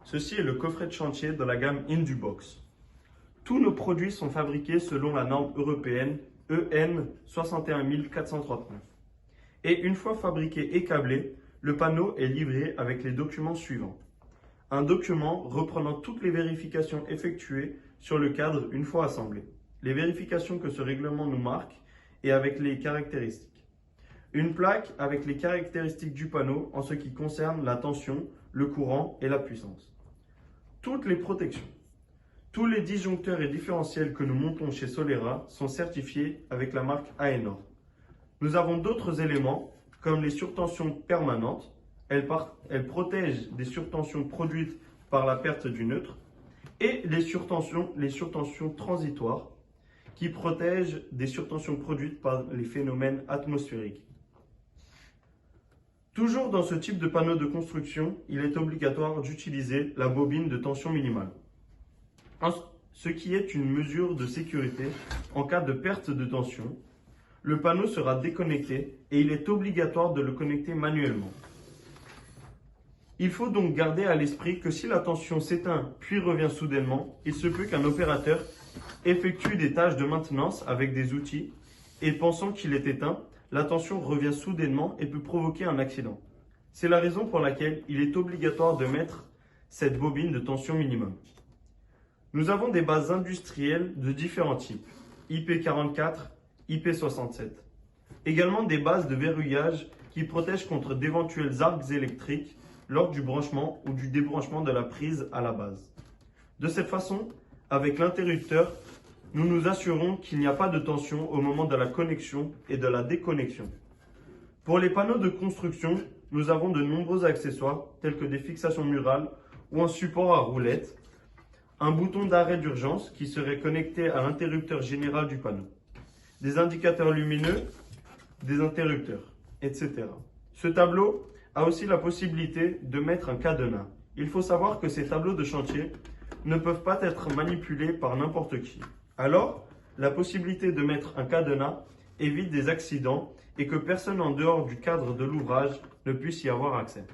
Ceci est le coffret de chantier de la gamme Indubox. Tous nos produits sont fabriqués selon la norme européenne EN 61439. Et une fois fabriqué et câblé, le panneau est livré avec les documents suivants. Un document reprenant toutes les vérifications effectuées sur le cadre une fois assemblé, les vérifications que ce règlement nous marque et avec les caractéristiques. Une plaque avec les caractéristiques du panneau en ce qui concerne la tension, le courant et la puissance. Toutes les protections. Tous les disjoncteurs et différentiels que nous montons chez Solera sont certifiés avec la marque AENOR. Nous avons d'autres éléments comme les surtensions permanentes. Elles protègent des surtensions produites par la perte du neutre et les surtensions transitoires qui protègent des surtensions produites par les phénomènes atmosphériques. Toujours dans ce type de panneau de construction, il est obligatoire d'utiliser la bobine de tension minimale, ce qui est une mesure de sécurité en cas de perte de tension. Le panneau sera déconnecté et il est obligatoire de le connecter manuellement. Il faut donc garder à l'esprit que si la tension s'éteint puis revient soudainement, il se peut qu'un opérateur effectue des tâches de maintenance avec des outils et pensant qu'il est éteint, la tension revient soudainement et peut provoquer un accident. C'est la raison pour laquelle il est obligatoire de mettre cette bobine de tension minimum. Nous avons des bases industrielles de différents types, IP44, IP67. Également des bases de verrouillage qui protègent contre d'éventuels arcs électriques lors du branchement ou du débranchement de la prise à la base. De cette façon, avec l'interrupteur, nous nous assurons qu'il n'y a pas de tension au moment de la connexion et de la déconnexion. Pour les panneaux de construction, nous avons de nombreux accessoires tels que des fixations murales ou un support à roulettes, un bouton d'arrêt d'urgence qui serait connecté à l'interrupteur général du panneau, des indicateurs lumineux, des interrupteurs, etc. Ce tableau a aussi la possibilité de mettre un cadenas. Il faut savoir que ces tableaux de chantier ne peuvent pas être manipulés par n'importe qui. Alors, la possibilité de mettre un cadenas évite des accidents et que personne en dehors du cadre de l'ouvrage ne puisse y avoir accès.